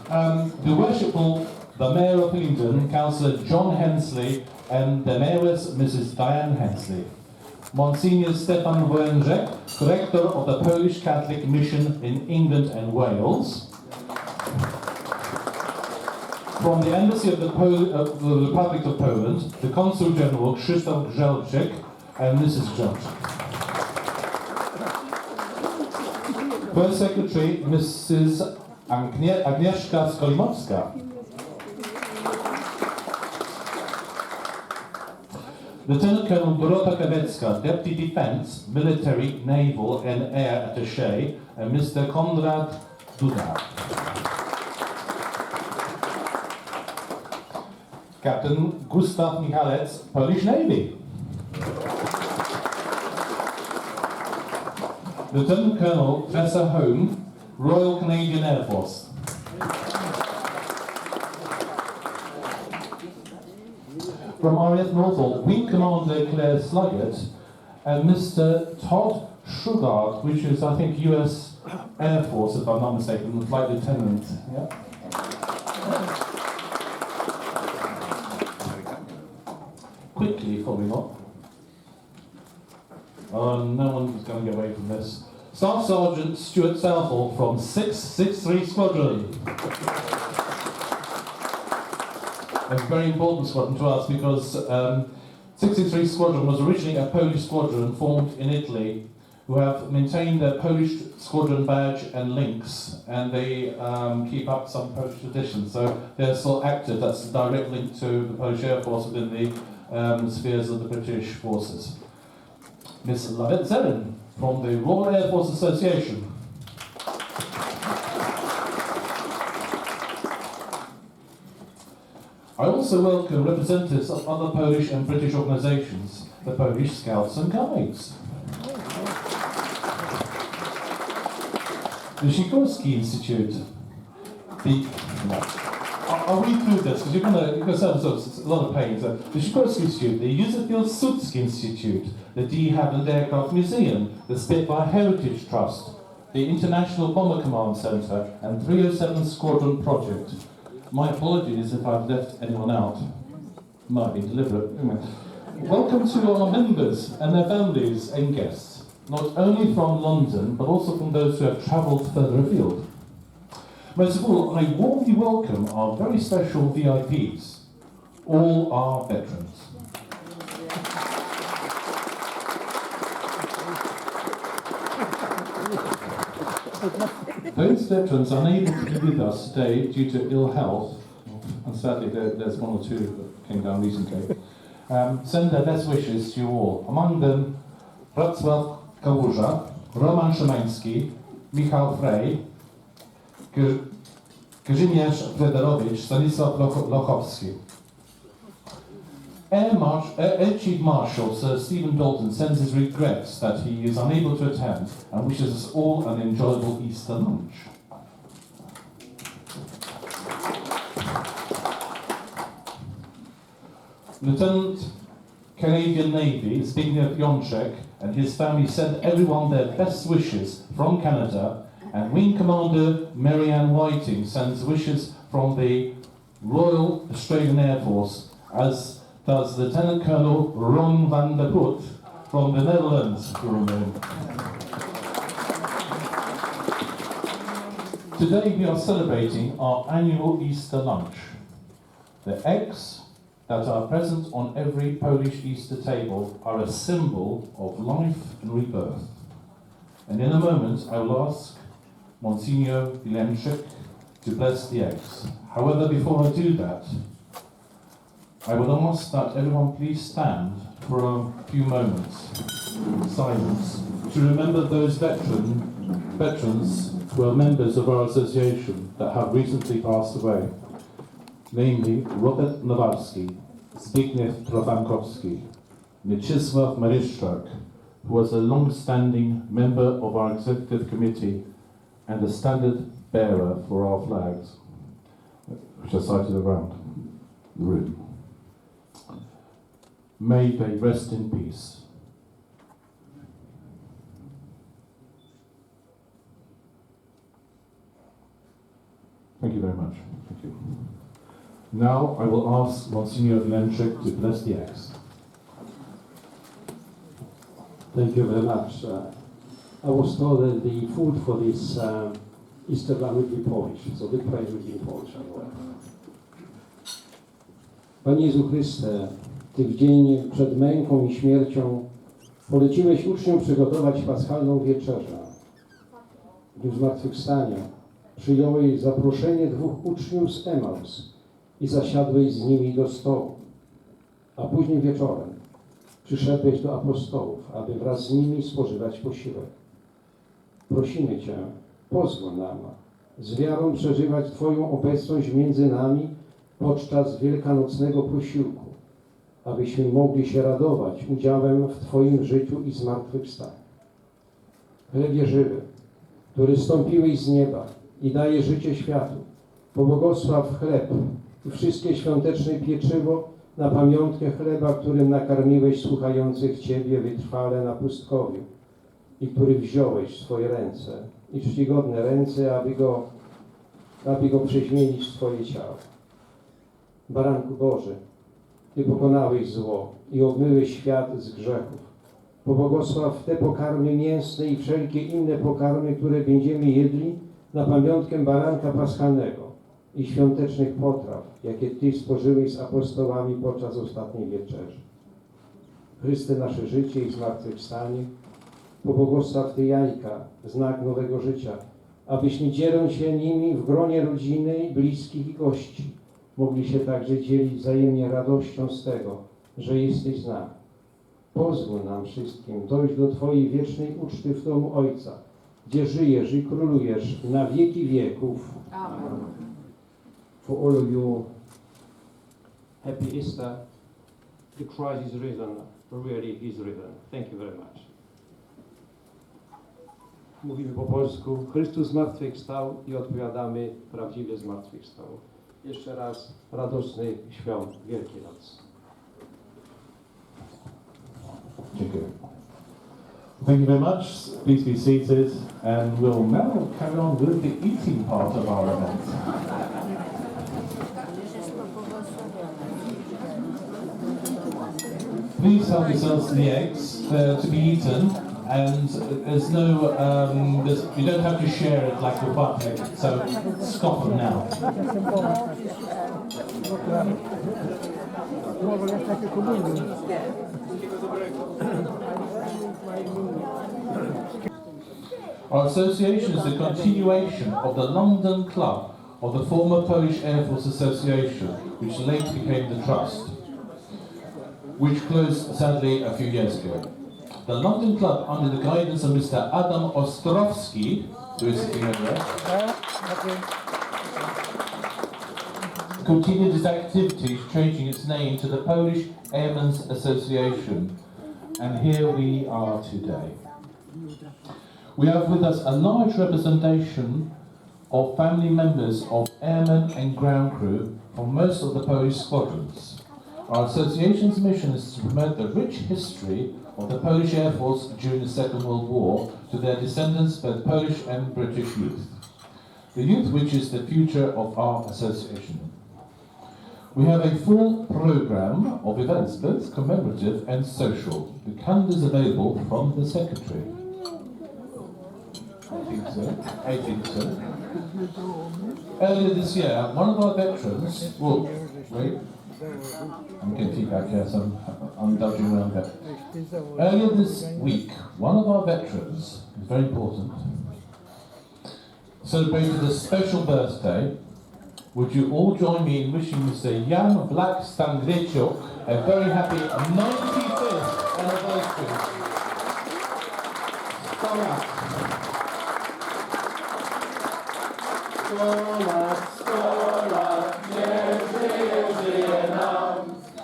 The Worshipful, the Mayor of Hillingdon, Councillor John Hensley, and the Mayoress, Mrs. Diane Hensley. Monsignor Stefan Wojędrzek, Rector of the Polish Catholic Mission in England and Wales. From the Embassy of the Republic of Poland, the Consul General Krzysztof Grzelczyk and Mrs. Grzelczyk. First Secretary, Mrs. Agnieszka Skolimowska. Lieutenant Colonel Dorota Kawecka, Deputy Defence, Military, Naval and Air Attaché, and Mr. Konrad Duda. Captain Gustav Michalec, Polish Navy. Lieutenant Colonel Tressa Home, Royal Canadian Air Force. From RAF Norfolk, Wing Commander Claire Sluggett and Mr. Todd Shugart, which is, I think, US Air Force, if I'm not mistaken, the Flight Lieutenant. Yeah? Quickly, probably not. No one's going to get away from this. Staff Sergeant Stuart Southall from 663 Squadron. A very important squadron to us because 663 Squadron was originally a Polish squadron formed in Italy who have maintained their Polish squadron badge and links, and they keep up some Polish traditions. So they're still active. That's a direct link to the Polish Air Force within the spheres of the British forces. Miss Lavette Zeren from the Royal Air Force Association. I also welcome representatives of other Polish and British organisations, the Polish Scouts and Guides. The Sikorski Institute. I'll read through this because you're going to save yourselves it's a lot of pain. So, the Sikorski Institute, the Józef Pilsudski Institute, the De Havilland Aircraft Museum, the Spitfire Heritage Trust, the International Bomber Command Centre, and 307 Squadron Project. My apologies if I've left anyone out. Might be deliberate. Welcome to our members and their families and guests, not only from London, but also from those who have travelled further afield. Most of all, I warmly welcome our very special VIPs, all our veterans. Those veterans unable to be with us today due to ill health, and sadly there's one or two that came down recently, send their best wishes to you all. Among them, Wrocław Kałuża, Roman Szymański, Michał Frej, Kazimierz Frederowicz, Stanisław Lochowski. Air Chief Marshal Sir Stephen Dalton sends his regrets that he is unable to attend and wishes us all an enjoyable Easter lunch. Lieutenant Canadian Navy Zbigniew Jączek and his family send everyone their best wishes from Canada, and Wing Commander Marian Whiting sends wishes from the Royal Australian Air Force, as does Lieutenant Colonel Ron van der Put from the Netherlands. Today we are celebrating our annual Easter lunch. The eggs that are present on every Polish Easter table are a symbol of life and rebirth. And in a moment I will ask Monsignor Wilemczyk to bless the eggs. However, before I do that, I would ask that everyone please stand for a few moments in silence to remember those veterans who are members of our association that have recently passed away, namely Robert Nowarski, Zbigniew Profankowski, Mieczysław Maryszczak, who was a long-standing member of our executive committee and a standard bearer for our flags, which are sighted around the room. May they rest in peace. Thank you very much. Thank you. Now I will ask Monsignor Lenczyk to bless the acts. Thank you very much. I was told that the food for this Easter lunch would be Polish, so the prayer would be in Polish as well. Panie Jezu Chryste, Ty w dzień przed męką i śmiercią poleciłeś uczniom przygotować paschalną wieczerzę. W dniu zmartwychwstania przyjąłeś zaproszenie 2 uczniów z Emaus i zasiadłeś z nimi do stołu, a później wieczorem przyszedłeś do apostołów, aby wraz z nimi spożywać posiłek. Prosimy Cię, pozwól nam z wiarą przeżywać Twoją obecność między nami podczas wielkanocnego posiłku, abyśmy mogli się radować udziałem w Twoim życiu i zmartwychwstaniu. Chlebie żywy, który zstąpiłeś z nieba i daje życie światu, pobłogosław chleb i wszystkie świąteczne pieczywo na pamiątkę chleba, którym nakarmiłeś słuchających Ciebie wytrwale na pustkowiu i który wziąłeś w swoje ręce i czcigodne ręce, aby go przeźmienić w Twoje ciało. Baranku Boży, Ty pokonałeś zło i obmyłeś świat z grzechów. Pobłogosław te pokarmy mięsne i wszelkie inne pokarmy, które będziemy jedli na pamiątkę baranka paschalnego i świątecznych potraw, jakie Ty spożyłeś z apostołami podczas ostatniej wieczerzy. Chryste, nasze życie i zmartwychwstanie, pobłogosław Te jajka, znak nowego życia, abyśmy dzieląc się nimi w gronie rodziny, bliskich i gości, mogli się także dzielić wzajemnie radością z tego, że jesteś z nami. Pozwól nam wszystkim dojść do Twojej wiecznej uczty w domu Ojca, gdzie żyjesz i królujesz na wieki wieków. Amen. For all of you, happy Easter. The Christ is risen. Really is risen. Thank you very much. Mówimy po polsku. Chrystus zmartwychwstał i odpowiadamy prawdziwie zmartwychwstał. Jeszcze raz radosnych świąt Wielkiej Nocy. Dziękuję. Thank you very much. Please be seated, and we'll now carry on with the eating part of our event. Please help yourselves to the eggs. They're to be eaten, and there's no, you don't have to share it like your bucket, so stop them now. Our association is a continuation of the London Club of the former Polish Air Force Association, which later became the Trust, which closed sadly a few years ago. The London Club, under the guidance of Mr. Adam Ostrowski, who is sitting over there, continued its activities, changing its name to the Polish Airmen's Association, and here we are today. We have with us a large representation of family members of airmen and ground crew from most of the Polish squadrons. Our association's mission is to promote the rich history of the Polish Air Force during the Second World War to their descendants, both Polish and British youth. The youth which is the future of our association. We have a full programme of events, both commemorative and social. The calendar is available from the Secretary. I think so. Earlier this year, one of our veterans, I'm getting feedback here, so I'm dodging around there. Earlier this week, one of our veterans, very important, celebrated a special birthday. Would you all join me in wishing Mr. Jan Black-Stangryciuk a very happy 95th anniversary? Sto lat, niech żyje nam.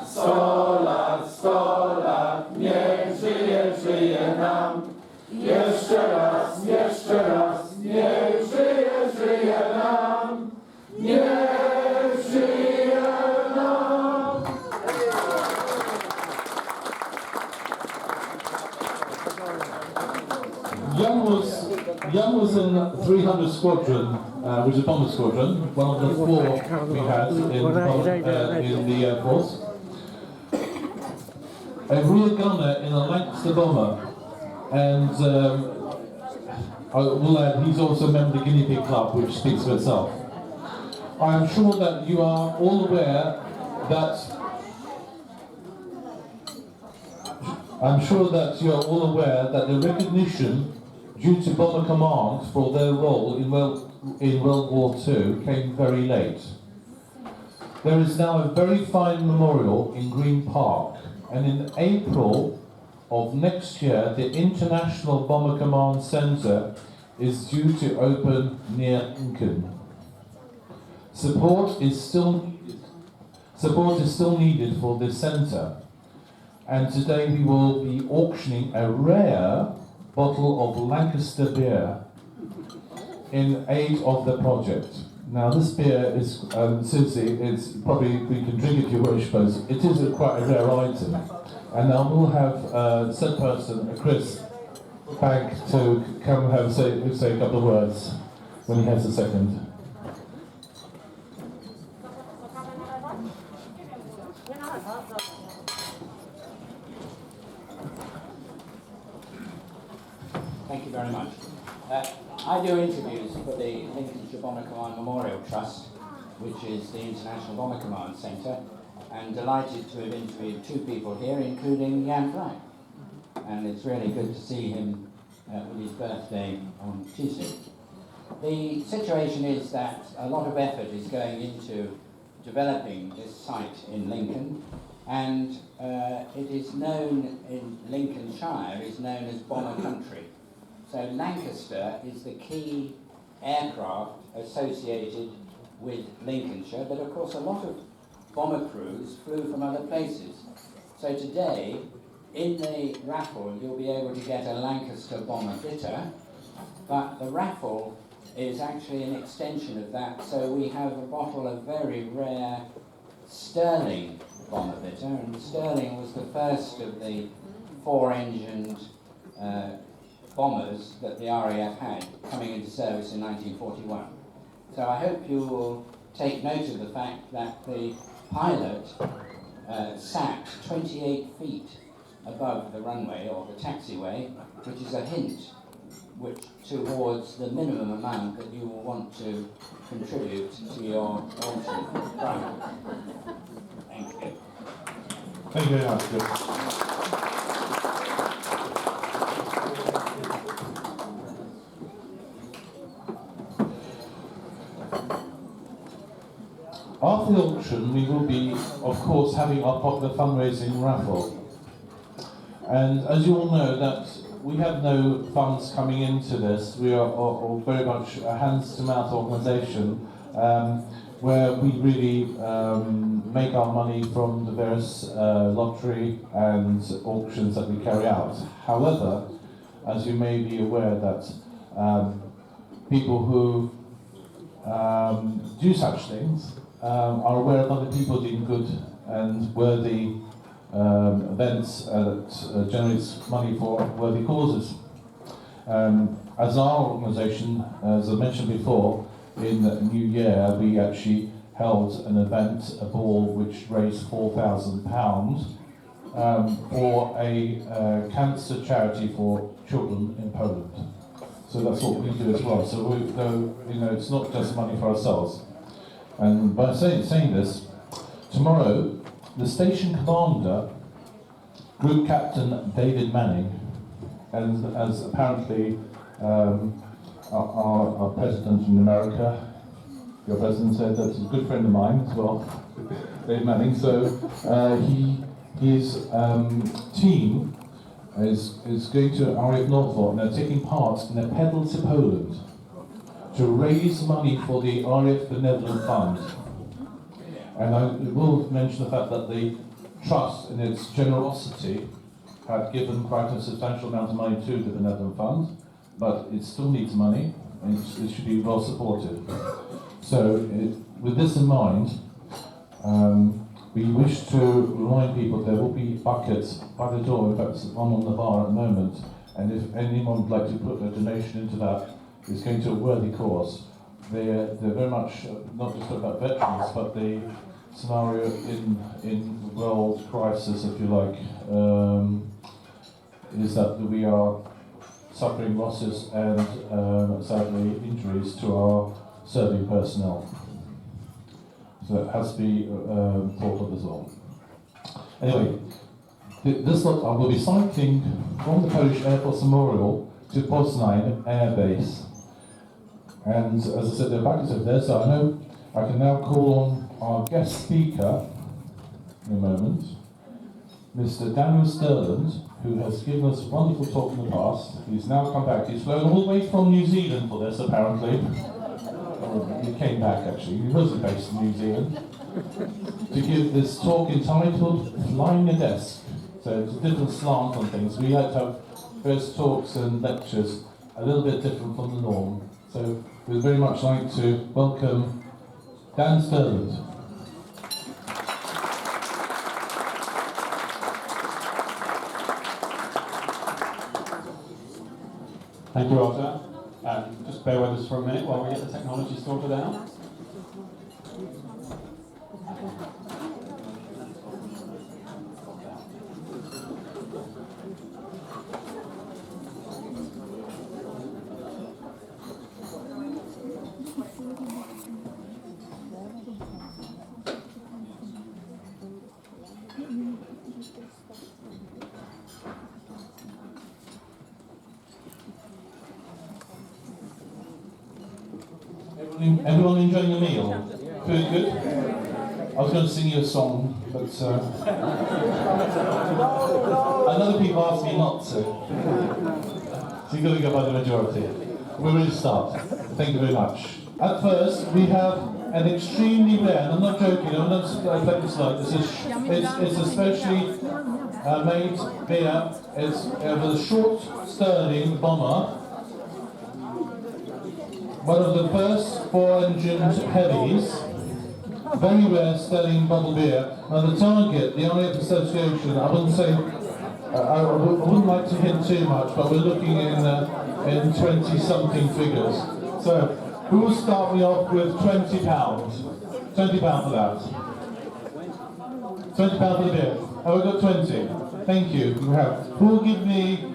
100 lat, niech żyje nam. Jeszcze raz, niech żyje nam. Niech żyje nam. Jan was in 300 Squadron, which is Bomber Squadron, one of the 4 we had in the Air Force. A rear gunner in a Lancaster bomber, and I will add, he's also a member of the Guinea Pig Club, which speaks for itself. I am sure that you are all aware that the recognition due to Bomber Command for their role in World War II came very late. There is now a very fine memorial in Green Park, and in April of next year, the International Bomber Command Centre is due to open near Lincoln. Support is still needed for this centre, and today we will be auctioning a rare bottle of Lancaster beer in aid of the project. Now this beer is, Susie, it's probably, we can drink if you wish, but it is quite a rare item. And now we'll have said person, Chris Bank, to come and say a couple of words when he has a second. Thank you very much. I do interviews for the Lincolnshire Bomber Command Memorial Trust, which is the International Bomber Command Centre, and delighted to have interviewed 2 people here, including Jan Frank. And it's really good to see him with his birthday on Tuesday. The situation is that a lot of effort is going into developing this site in Lincoln, and it is known in Lincolnshire, is known as bomber country. So Lancaster is the key aircraft associated with Lincolnshire, but of course a lot of bomber crews flew from other places. So today, in the raffle, you'll be able to get a Lancaster bomber bitter, but the raffle is actually an extension of that. So we have a bottle of very rare Sterling bomber bitter, and Sterling was the first of the 4-engined bombers that the RAF had coming into service in 1941. So I hope you will take note of the fact that the pilot sat 28 feet above the runway or the taxiway, which is a hint towards the minimum amount that you will want to contribute to your auction. Right. Thank you. Thank you very much. After the auction, we will be, of course, having our popular fundraising raffle. And as you all know, that we have no funds coming into this. We are very much a hands-to-mouth organisation where we really make our money from the various lottery and auctions that we carry out. However, as you may be aware that people who do such things are aware of other people doing good and worthy events that generates money for worthy causes. As our organisation, as I mentioned before, in the New Year we actually held an event, a ball, which raised £4,000 for a cancer charity for children in Poland. So that's what we do as well. So we go, it's not just money for ourselves. And by saying this, tomorrow the station commander, Group Captain David Manning, and as apparently our president in America, your president said that he's a good friend of mine as well, David Manning. So his team is going to RAF Norfolk and they're taking part in a pedal to Poland to raise money for the RAF Benevolent Fund. And I will mention the fact that the Trust, in its generosity, had given quite a substantial amount of money to the Benevolent Fund, but it still needs money, and it should be well supported. So, with this in mind, we wish to remind people there will be buckets by the door. In fact, there's one on the bar at the moment, and if anyone would like to put a donation into that, is going to a worthy cause. They're very much not just about veterans, but the scenario in the world crisis, if you like, is that we are suffering losses and sadly injuries to our serving personnel. So that has to be thought of as well. Anyway, this lot I will be cycling from the Polish Air Force Memorial to Poznań Air Base. And as I said, they're back over there, so I know I can now call on our guest speaker in a moment, Mr. Daniel Sterland, who has given us a wonderful talk in the past. He's now come back. He's flown all the way from New Zealand for this, apparently. He came back, actually. He wasn't based in New Zealand. To give this talk entitled Flying a Desk. So it's a different slant on things. We like to have various talks and lectures a little bit different from the norm. So we'd very much like to welcome Dan Sterland. Thank you, Roger. Just bear with us for a minute while we get the technology sorted out. Everyone enjoying the meal? Food good? I was going to sing you a song, but another people asked me not to. So you've got to go by the majority. We're ready to start. Thank you very much. At first, we have an extremely rare, and I'm not joking, I'm not playing this like this. It's a specially made beer. It's with a short Sterling bomber. One of the first 4-engined heavies, very rare Sterling bottle beer. Now the target, the RAF Association, I wouldn't say, I wouldn't like to hint too much, but we're looking in 20-something figures. So, who will start me off with £20? £20 for that. £20 for the beer. Oh, we've got 20. Thank you. You have. Who will give me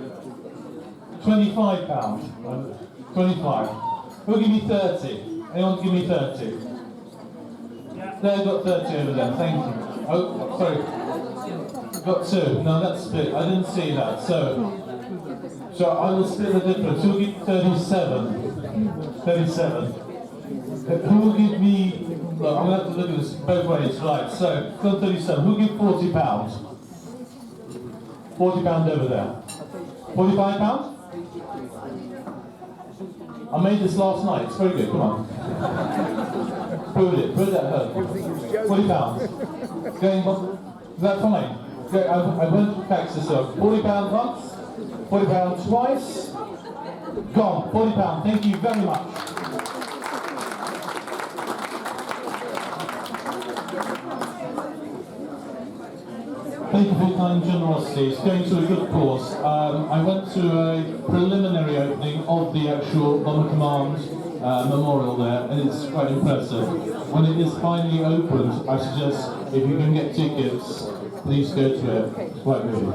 £25? 25. Who'll give me 30? Anyone give me 30? There, got 30 over there, thank you. Oh, sorry. Got 2. No, that's split. I didn't see that. So I will split the difference. Who'll give 37? 37. Who will give me, well, I'm going to have to look at this both ways, right, so, got 37. Who'll give £40? £40 over there. £45? I made this last night, it's very good, come on. Prove it at home. £40. Going, is that fine? Okay, I won't tax this up. £40 once, £40 twice, gone. £40, thank you very much. Thank you for your kind generosity. It's going to a good cause. I went to a preliminary opening of the actual Bomber Command memorial there, and it's quite impressive. When it is finally opened, I suggest if you can get tickets, please go to it. It's quite good.